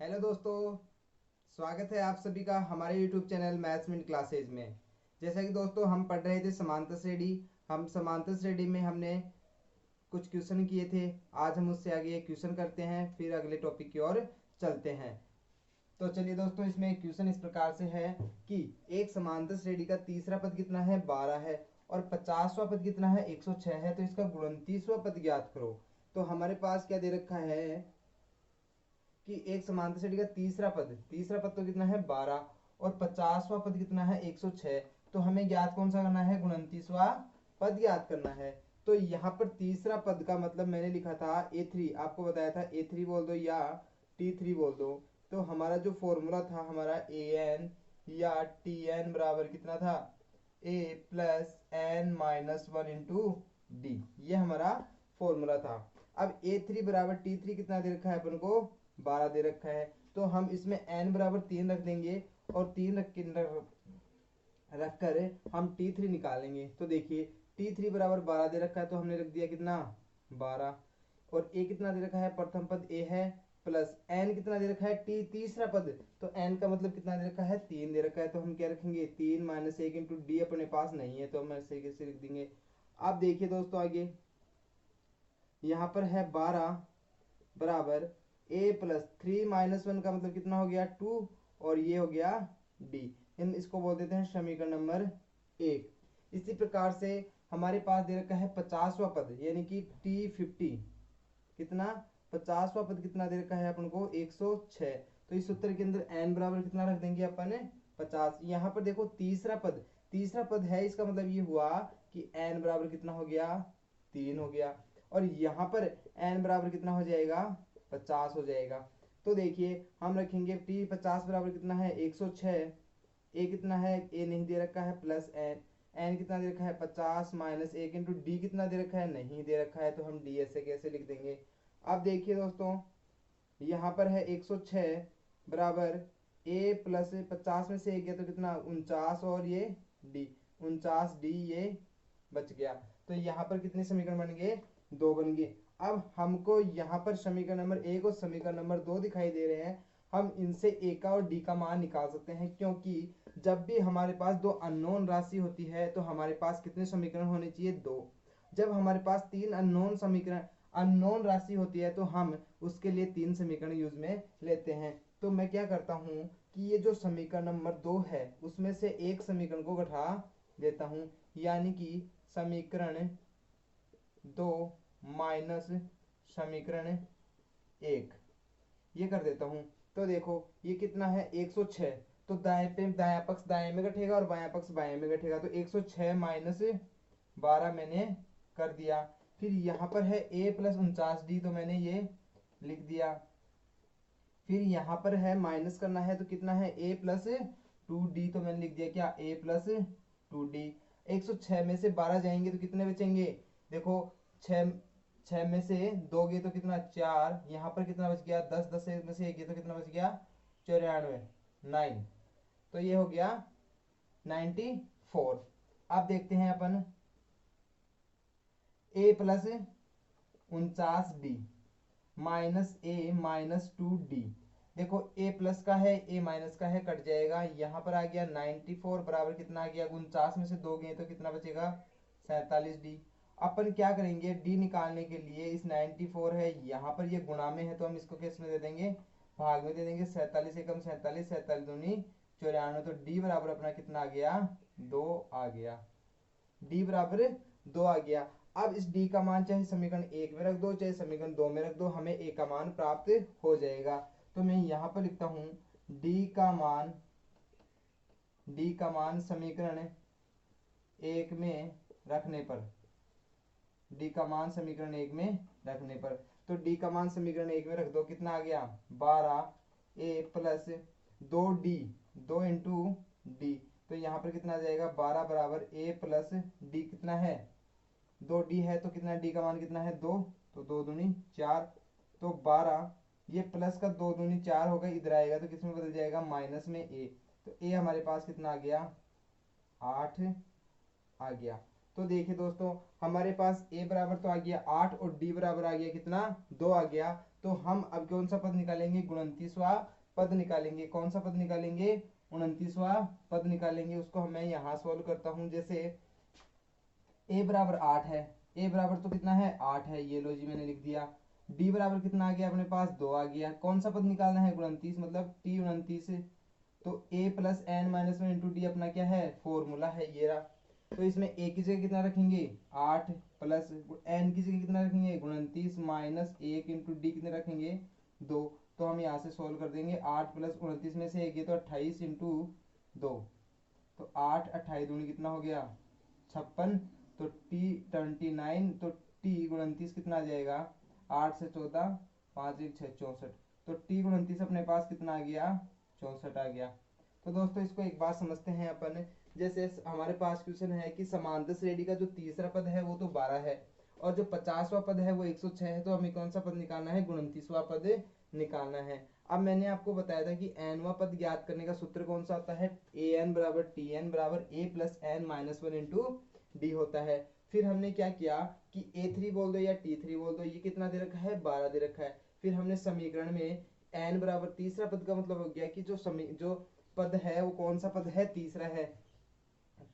Hello दोस्तों, स्वागत है आप सभी का हमारे YouTube channel maths minute classes में। जैसा कि दोस्तों हम पढ़ रहे थे समांतर श्रेणी। हम समांतर श्रेणी में हमने कुछ क्वेश्चन किए थे। आज हम उससे आगे एक क्वेश्चन करते हैं, फिर अगले टॉपिक की ओर चलते हैं। तो चलिए दोस्तों, इसमें एक क्वेश्चन इस प्रकार से है कि एक समांतर श्रेणी का तीसरा पद कितना है, 12 है, और 50वां पद कितना है, 106 है। तो इसका 29वां पद ज्ञात करो। तो हमारे पास क्या दे रखा है कि एक समांतर श्रेणी का तीसरा पद तो कितना है, 12, और 50वां पद कितना है, 106। तो हमें ज्ञात कौन सा करना है, 29वां पद ज्ञात करना है। तो यहाँ पर तीसरा पद का मतलब मैंने लिखा था A3, आपको बताया था A3 बोल दो या T3 बोल दो। तो हमारा जो फॉर्मूला था, हमारा AN या TN बराबर कितना था, A plus N minus one into D. ये हमारा फॉर्मूला था। अब A3 बराबर T3 कितना दे रखा है अपन को, 12 दे रखा है। तो हम इसमें n बराबर 3 रख देंगे, और 3 रख कर हम T3 निकालेंगे। तो देखिए T3 बराबर 12 दे रखा है, तो हमने रख दिया कितना, 12। और A कितना दे रखा है, प्रथम पद A है, प्लस n कितना दे रखा है, T तीसरा पद। तो n का मतलब कितना दे रखा है, 3 दे रखा है। तो हम क्या रखेंगे, 3 माइनस 1 इंटू डी अपने पास नहीं है, तो हम ऐसे कैसे लिख देंगे। अब देखिए दोस्तों आगे, यहाँ पर है 12 बराबर a प्लस 3 - 1 का मतलब कितना हो गया, 2, और ये हो गया d। इन इसको बोल देते हैं समीकरण नंबर 1। इसी प्रकार से हमारे पास दे रखा है 50वां पद, यानी कि T50 कितना, 50वां पद कितना दे रखा है अपन को, 106। तो इस उत्तर के अंदर n बराबर कितना रख देंगे अपन, 50। यहाँ पर देखो तीसरा पद है, इसका मतलब ये हुआ कि n बराबर कितना हो गया, 3 हो गया। और यहाँ पर n बराबर कितना हो जाएगा, 50 हो जाएगा। तो देखिए हम रखेंगे T 50 बराबर कितना है, 106। ए कितना है, ए नहीं दे रखा है, प्लस एन। एन कितना दे रखा है, 50 माइनस 1 इंटू डी कितना दे रखा है, नहीं दे रखा है। तो हम डी ऐसे कैसे लिख देंगे। अब देखिए दोस्तों, यहाँ पर है 106 बराबर ए प्लस 50 में से एक गया तो कितना, 49, और ये डी, 49 डी ये बच गया। तो यहाँ पर कितने समीकरण बन गए, 2 बन गए। अब हमको यहाँ पर समीकरण नंबर 1 और समीकरण नंबर 2 दिखाई दे रहे हैं। हम इनसे ए का और डी का मान निकाल सकते हैं, क्योंकि जब भी हमारे पास दो अननोन राशि होती है तो हमारे पास कितने समीकरण होने चाहिए, 2। जब हमारे पास 3 अननोन राशि होती है तो हम उसके लिए 3 समीकरण यूज में लेते हैं। तो मैं क्या करता हूँ कि ये जो समीकरण नंबर 2 है उसमें से एक समीकरण को घटा देता हूँ, यानी कि समीकरण 2 माइनस समीकरण 1, ये कर देता हूँ। तो देखो ये कितना है, 106। तो दायां पक्ष दाएं में घटेगा और बायां पक्ष बाएं में घटेगा। तो 106 माइनस 12 मैंने कर दिया। फिर यहाँ पर है a प्लस 49d, तो मैंने ये लिख दिया। फिर यहाँ पर है माइनस करना है, तो कितना है, a प्लस 2d, तो मैंने लिख दिया क्या, a प्लस 2d। 106 में से 12 जाएंगे तो कितने बचेंगे, देखो 6 6 में से 2 गए तो कितना, 4। यहाँ पर कितना बच गया, 10 10 में से 1 गए तो कितना बच गया, 94, 9। तो ये हो गया 94। अब देखते हैं अपन a plus 49d minus a minus 2d। देखो a प्लस का है, a माइनस का है, कट जाएगा। यहाँ पर आ गया 94 बराबर कितना आ गया, 49 में से 2 गए तो कितना बचेगा, 47d। अपन क्या करेंगे, d निकालने के लिए, इस 94 है यहाँ पर, ये गुणा में है तो हम इसको किस में दे देंगे, भाग में दे देंगे। 47 एकम 47, 47 दूनी 94। तो d बराबर अपना कितना आ गया, 2 आ गया। डी बराबर 2 आ गया। अब इस डी का मान चाहे समीकरण 1 में रख दो चाहे समीकरण 2 में रख दो, हमें ए का मान प्राप्त हो जाएगा। तो मैं यहाँ पर लिखता हूँ डी का मान, समीकरण 1 में रखने पर, डी का मान समीकरण 1 में रखने पर। तो डी का मान समीकरण 1 में रख दो, कितना आ गया, 12 ए प्लस 2d, 2 इंटू डी। तो यहाँ पर कितना आ जाएगा, 12 बराबर ए प्लस डी कितना है, 2d है, तो कितना डी का मान कितना है, 2। तो 2 दूनी 4। तो 12, ये प्लस का 2 दूनी 4 होगा, इधर आएगा तो किसमें बदल जाएगा, माइनस में ए। तो ए हमारे पास कितना आ गया, 8 आ गया। तो देखिए दोस्तों, हमारे पास a बराबर तो आ गया 8, और d बराबर आ गया कितना, 2 आ गया। तो हम अब कौन सा पद निकालेंगे, 29वां पद निकालेंगे। कौन सा पद निकालेंगे, 29वां पद निकालेंगे। उसको मैं यहाँ सॉल्व करता हूँ। जैसे a बराबर 8 है, a बराबर तो कितना है 8 है, ये लो जी मैंने लिख दिया। d बराबर कितना आ गया अपने पास, 2 आ गया। कौन सा पद निकालना है, 29, मतलब t 29। तो a plus N minus one into D अपना क्या है, फॉर्मूला है, ये रहा। तो इसमें a की जगह कितना रखेंगे 8 प्लस n की जगह कितना रखेंगे 29 माइनस 1 इंटू डी कितने रखेंगे 2। तो हम यहाँ से सोल्व कर देंगे। 8 प्लस 29 में से 1 ये तो 28 इंटू 2, तो 8 28 दूनी कितना हो गया 56। तो टी 29, तो टी 29 कितना आ जाएगा 8 से 14 5 1 6 64। तो टी 29 अपने पास कितना आ गया 64 आ गया। तो दोस्तों इसको एक बात समझते हैं अपन। जैसे हमारे पास क्वेश्चन है कि समांतर श्रेणी का जो तीसरा पद है वो तो 12 है और जो 50वां पद है वो 106 है। तो हमें कौन सा पद निकालना है, 29वां पद निकालना है। अब मैंने आपको बताया था कि एनवां पद ज्ञात करने का सूत्र कौन सा होता है, ए एन बराबर टी एन बराबर A plus N minus one into D होता है। फिर हमने क्या किया कि a3 बोल दो या t3 बोल दो, ये कितना दे रखा है 12 दे रखा है। फिर हमने समीकरण में n बराबर तीसरा पद का मतलब हो गया कि जो पद है वो कौन सा पद है, तीसरा है।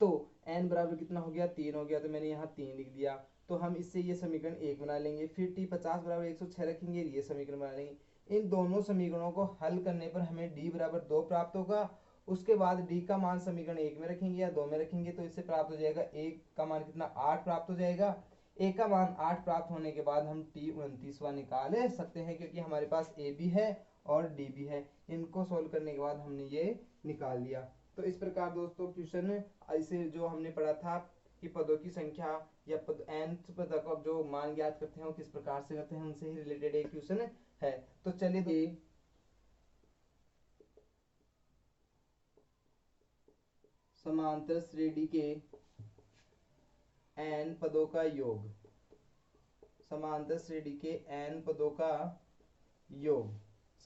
तो n बराबर कितना हो गया 3 हो गया, तो मैंने यहाँ 3 लिख दिया। तो हम इससे ये समीकरण 1 बना लेंगे। फिर t 50 बराबर 106 रखेंगे, ये समीकरण बना लेंगे। इन दोनों समीकरणों को हल करने पर हमें d बराबर 2 प्राप्त होगा। उसके बाद d का मान समीकरण 1 में रखेंगे या 2 में रखेंगे, तो इससे प्राप्त हो जाएगा 1 का मान कितना 8 प्राप्त हो जाएगा। a का मान 8 प्राप्त होने के बाद हम t 29वां निकाल सकते हैं, क्योंकि हमारे पास a भी है और d भी है। इनको सोल्व करने के बाद हमने ये निकाल लिया। तो इस प्रकार दोस्तों क्वेश्चन ऐसे जो हमने पढ़ा था कि पदों की संख्या या पद nth पद का जो मान ज्ञात करते हैं वो किस प्रकार से करते हैं, उनसे ही रिलेटेड एक क्वेश्चन है। तो चलिए समांतर श्रेणी के n पदों का योग, समांतर श्रेणी के n पदों का योग,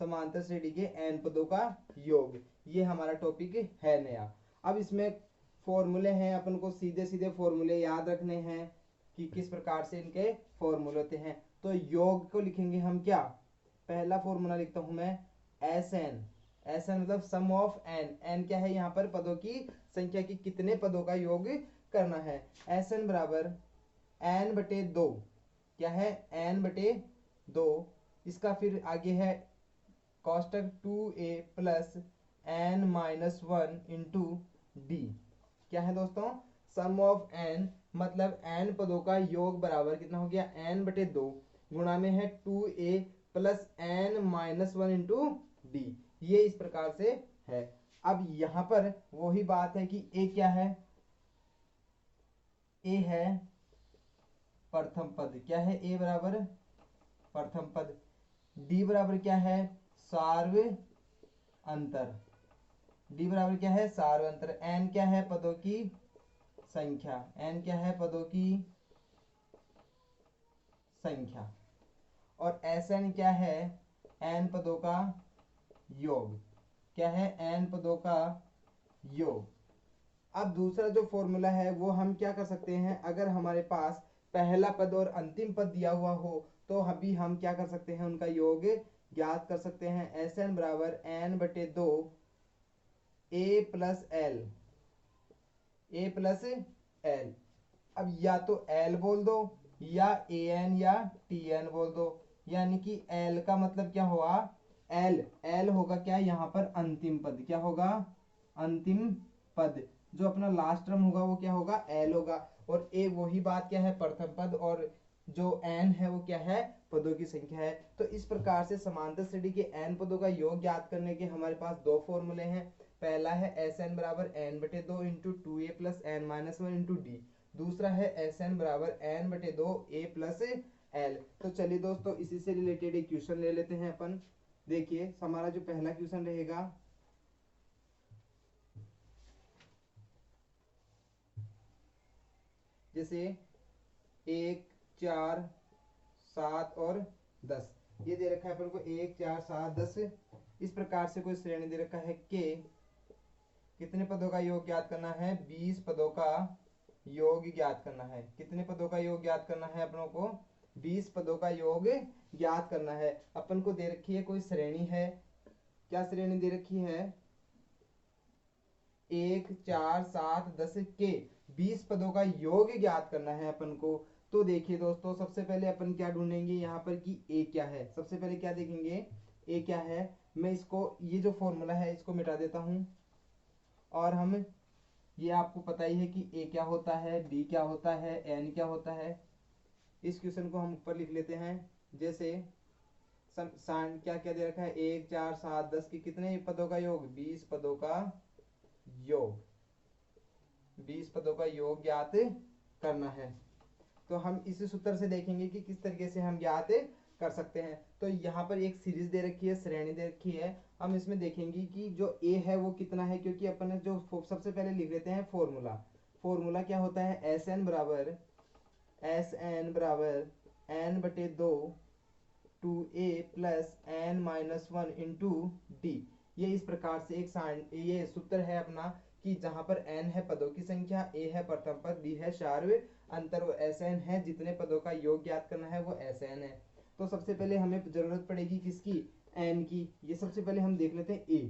समांतर श्रेणी के n पदों का योग, ये हमारा टॉपिक है नया। अब इसमें फॉर्मूले हैं, अपन को सीधे सीधे फॉर्मूले याद रखने हैं कि किस प्रकार से इनके फॉर्मूले होते हैं। तो योग को लिखेंगे हम क्या, पहला फॉर्मूला लिखता हूं मैं एस एन। एस एन मतलब सम ऑफ एन, एन क्या है यहाँ पर पदों की संख्या की कितने पदों का योग करना है। एस एन बराबर एन बटे 2, क्या है एन बटे 2। इसका फिर आगे है कॉस्टक 2a plus N minus one into D. क्या है दोस्तों, सम ऑफ एन मतलब एन पदों का योग बराबर कितना हो गया एन बटे 2 गुणा में है 2a plus N minus one into D. ये इस प्रकार से है। अब यहां पर वही बात है कि a क्या है, a है प्रथम पद, क्या है a बराबर प्रथम पद। d बराबर क्या है सार्व अंतर, d बराबर क्या है सार्व अंतर। n क्या है पदों की संख्या, n क्या है पदों की संख्या। और Sn क्या है n पदों का योग, क्या है n पदों का योग। अब दूसरा जो फॉर्मूला है वो हम क्या कर सकते हैं, अगर हमारे पास पहला पद और अंतिम पद दिया हुआ हो तो अभी हम क्या कर सकते हैं, उनका योग ज्ञात कर सकते हैं। एस एन बराबर एन बटे 2 ए प्लस एल, ए प्लस एल। अब या तो एल बोल दो या ए एन या टी एन बोल दो, यानी कि एल का मतलब क्या हुआ, एल एल होगा क्या यहाँ पर अंतिम पद, क्या होगा अंतिम पद। जो अपना लास्ट टर्म होगा वो क्या होगा एल होगा। और ए वही बात क्या है प्रथम पद, और जो एन है वो क्या है पदों की संख्या है। तो इस प्रकार से समांतर श्रेणी के एन पदों का योग ज्ञात करने के हमारे पास दो फॉर्मूले हैं। पहला है एस एन बराबर एन बटे 2 into 2a plus N minus one into D. दूसरा है एस एन बराबर एन बटे 2 a प्लस एल। तो चलिए दोस्तों इसी से रिलेटेड एक क्वेश्चन ले लेते हैं अपन। देखिए हमारा जो पहला क्वेश्चन रहेगा, जैसे 1 4 7 और 10 ये दे रखा है अपन को 1 4 7 10। इस प्रकार से कोई श्रेणी दे रखा है कि कितने पदों का योग ज्ञात करना है, 20 पदों का योग ज्ञात करना है। कितने पदों का योग ज्ञात करना है अपनों को, 20 पदों का योग ज्ञात करना है। अपन को दे रखी है कोई श्रेणी है, क्या श्रेणी दे रखी है, 1 4 7 10 के 20 पदों का योग ज्ञात करना है अपन को। तो देखिए दोस्तों, सबसे पहले अपन क्या ढूंढेंगे यहाँ पर कि ए क्या है। सबसे पहले क्या देखेंगे, ए क्या है। मैं इसको, ये जो फॉर्मूला है इसको मिटा देता हूं, और हम, ये आपको पता ही है कि ए क्या होता है, बी क्या होता है, एन क्या होता है। इस क्वेश्चन को हम ऊपर लिख लेते हैं। जैसे क्या क्या दे रखा है, 1 4 7 10 के कितने पदों का योग, 20 पदों का योग, 20 पदों का योग ज्ञात करना है। तो हम इस सूत्र से देखेंगे कि किस तरीके से हम ज्ञात कर सकते हैं। तो यहाँ पर एक सीरीज दे रखी है, श्रेणी दे रखी है। हम इसमें देखेंगे कि जो ए है वो कितना है, क्योंकि अपन ने जो सबसे पहले लिख लेते हैं फॉर्मूला। फॉर्मूला क्या होता है, एस एन बराबर एन बटे 2 2a plus N minus 1 into D. ये इस प्रकार से ये सूत्र है अपना कि जहां पर n है पदों की संख्या, a है प्रथम पद, d है शार्व अंतर, वो Sn है, जितने पदों का योग ज्ञात करना है वो Sn है। तो सबसे पहले हमें जरूरत पड़ेगी किसकी, n की। ये सबसे पहले हम देख लेते हैं a।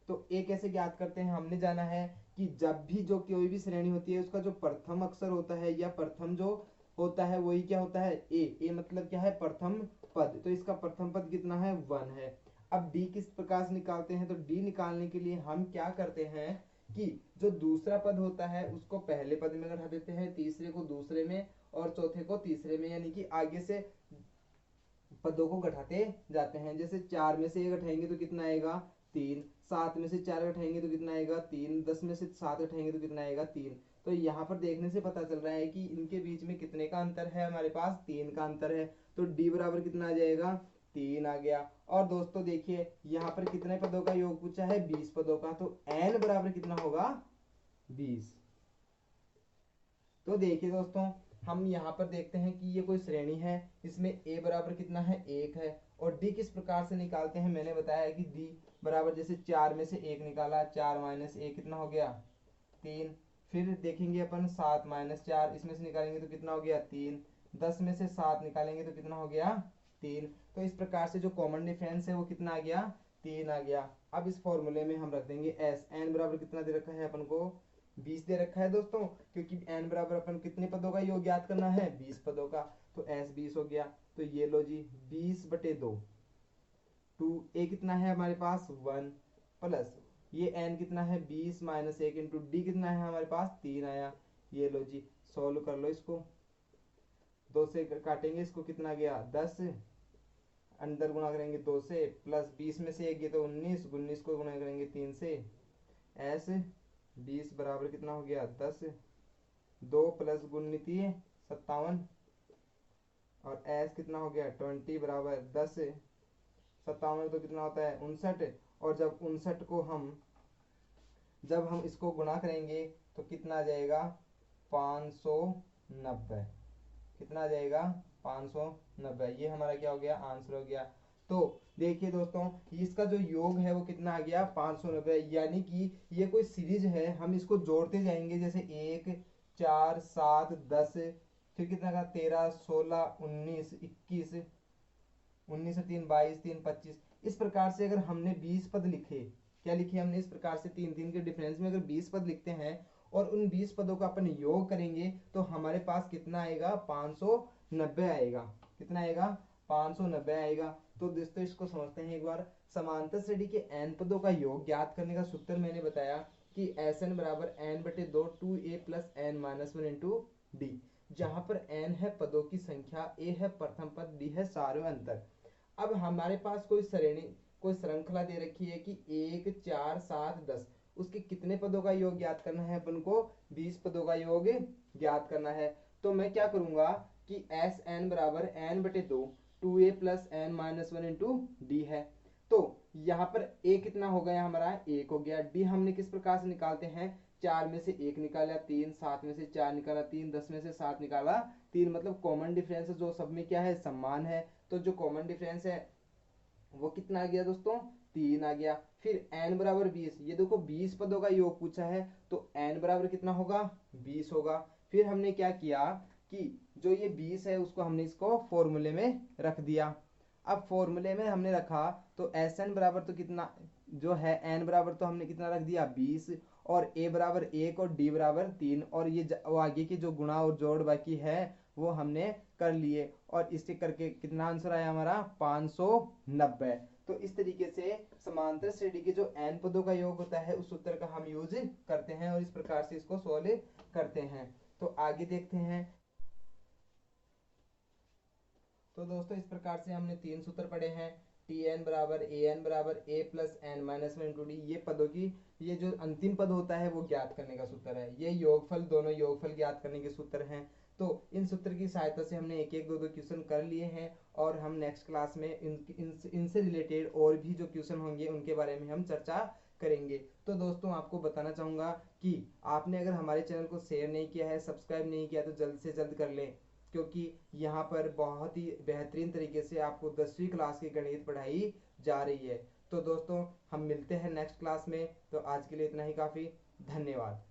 तो a कैसे ज्ञात करते हैं, हमने जाना है कि जब भी जो कोई भी श्रेणी होती है उसका जो प्रथम अक्षर होता है या प्रथम जो होता है वही क्या होता है, ए मतलब क्या है, प्रथम पद। तो इसका प्रथम पद कितना है, 1 है। अब डी किस प्रकार से निकालते हैं, तो डी निकालने के लिए हम क्या करते हैं कि जो दूसरा पद होता है उसको पहले पद में घटा देते हैं, तीसरे को दूसरे में और चौथे को तीसरे में, यानी कि आगे से पदों को घटाते जाते हैं। जैसे 4 में से 1 घटाएंगे तो कितना आएगा, 3। 7 में से 4 घटाएंगे तो कितना आएगा, 3। 10 में से 7 घटाएंगे तो कितना आएगा, 3। तो यहाँ पर देखने से पता चल रहा है कि इनके बीच में कितने का अंतर है, हमारे पास 3 का अंतर है। तो डी बराबर कितना आ जाएगा, 3 आ गया। और दोस्तों देखिए यहाँ पर कितने पदों का योग पूछा है, 20 पदों का। तो एन बराबर कितना होगा, 20। तो देखिए दोस्तों, हम यहाँ पर देखते हैं कि ये कोई श्रेणी है, इसमें a बराबर कितना है, 1 है। और d किस प्रकार से निकालते हैं, मैंने बताया है कि d बराबर, जैसे 4 में से 1 निकाला, 4 माइनस 1 कितना हो गया, 3। फिर देखेंगे अपन 7 माइनस 4, इसमें से निकालेंगे तो कितना हो गया, 3। 10 में से 7 निकालेंगे तो कितना हो गया, 3। तो इस प्रकार से जो कॉमन डिफरेंस है वो कितना आ गया, 3 आ गया। अब इस फॉर्मूले में हम रख देंगे एस। एन बराबर कितना दे रखा है अपन को, 20 दे रखा है दोस्तों, क्योंकि n बराबर अपन कितने पदों का योग ज्ञात करना है, 20 पदों का। तो s 20 हो गया। तो ये लो जी, 20 बटे 2, 2a कितना है हमारे पास, 1, प्लस ये n कितना है, 20 माइनस 1 इंटू डी कितना है हमारे पास, 3 आया। ये लो जी, सोल्व कर लो इसको, 2 से काटेंगे इसको, कितना गया, 10। अंदर गुणा करेंगे 2 से, प्लस 20 में से 1 गया तो 19, 19 को गुणा करेंगे 3 से, s 20 बराबर कितना हो गया, 10। 2 प्लस 19 57, और s कितना हो गया, 20 बराबर 10। 57 तो कितना होता है, 59। और जब हम इसको गुणा करेंगे तो कितना आ जाएगा, 590। कितना आ जाएगा, 590। ये हमारा क्या हो गया, आंसर हो गया। तो देखिए दोस्तों, इसका जो योग है वो कितना आ गया, 590। यानी कि ये कोई सीरीज है, हम इसको जोड़ते जाएंगे, जैसे 1 4 7 10, फिर कितना का, 13 16 19 21, 19 से 3 22, 3 25। इस प्रकार से अगर हमने 20 पद लिखे, क्या लिखे हमने, इस प्रकार से 3 3 के डिफरेंस में अगर 20 पद लिखते हैं और उन 20 पदों का अपन योग करेंगे तो हमारे पास कितना आएगा, 590 आएगा। कितना आएगा, 590 आएगा। तो दोस्तों इसको समझते हैं एक बार। समांतर श्रेणी के n पदों का योग ज्ञात करने का सूत्र मैंने बताया कि Sn बराबर n बटे 2 2a plus n minus 1 into D, जहां पर n है पदों की संख्या, a है प्रथम पद, d है सार्व अंतर। अब हमारे पास कोई श्रृंखला दे रखी है कि 1 4 7 10, उसके कितने पदों का योग ज्ञात करना है अपन को, 20 पदों का योग ज्ञात करना है। तो मैं क्या करूंगा कि एस एन बराबर एन बटे 2 2a plus N minus 1 into D है। तो यहाँ पर a कितना हो गया हमारा, 1 हो गया। d हमने किस प्रकार से निकालते हैं, 4 में से 1 निकाला 3, 7 में से 4 निकाला 3, 10 में से 7 निकाला 3, मतलब कॉमन डिफरेंस जो सब में क्या है, समान है। तो जो कॉमन डिफरेंस है वो कितना आ गया दोस्तों, 3 आ गया। फिर n बराबर 20, ये देखो 20 पदों का योग पूछा है, तो n बराबर कितना होगा, 20 होगा। फिर हमने क्या किया कि जो ये 20 है उसको हमने इसको फॉर्मूले में रख दिया। अब फॉर्मूले में हमने रखा तो एस एन बराबर तो कितना जो है एन बराबर तो हमने कितना रख दिया 20 और ए बराबर 1 और डी बराबर 3 और ये वो आगे के जो गुणा और जोड़ बाकी है वो हमने कर लिए और इससे करके कितना आंसर आया हमारा 590। तो इस तरीके से समांतर श्रेणी के जो n पदों का योग होता है उस सूत्र का हम यूज करते हैं और इस प्रकार से इसको सॉल्व करते हैं। तो आगे देखते हैं। तो दोस्तों इस प्रकार से हमने तीन सूत्र पढ़े हैं। टी एन बराबर A plus N minus one into D, ये पदों की ये जो अंतिम पद होता है वो ज्ञात करने का सूत्र है। ये योगफल दोनों योगफल ज्ञात करने के सूत्र हैं। तो इन सूत्र की सहायता से हमने एक एक दो दो क्वेश्चन कर लिए हैं और हम नेक्स्ट क्लास में इनसे रिलेटेड और भी जो क्वेश्चन होंगे उनके बारे में हम चर्चा करेंगे। तो दोस्तों आपको बताना चाहूँगा कि आपने अगर हमारे चैनल को शेयर नहीं किया है, सब्सक्राइब नहीं किया तो जल्द से जल्द कर लें, क्योंकि यहाँ पर बहुत ही बेहतरीन तरीके से आपको 10वीं क्लास की गणित पढ़ाई जा रही है। तो दोस्तों हम मिलते हैं नेक्स्ट क्लास में। तो आज के लिए इतना ही काफ़ी। धन्यवाद।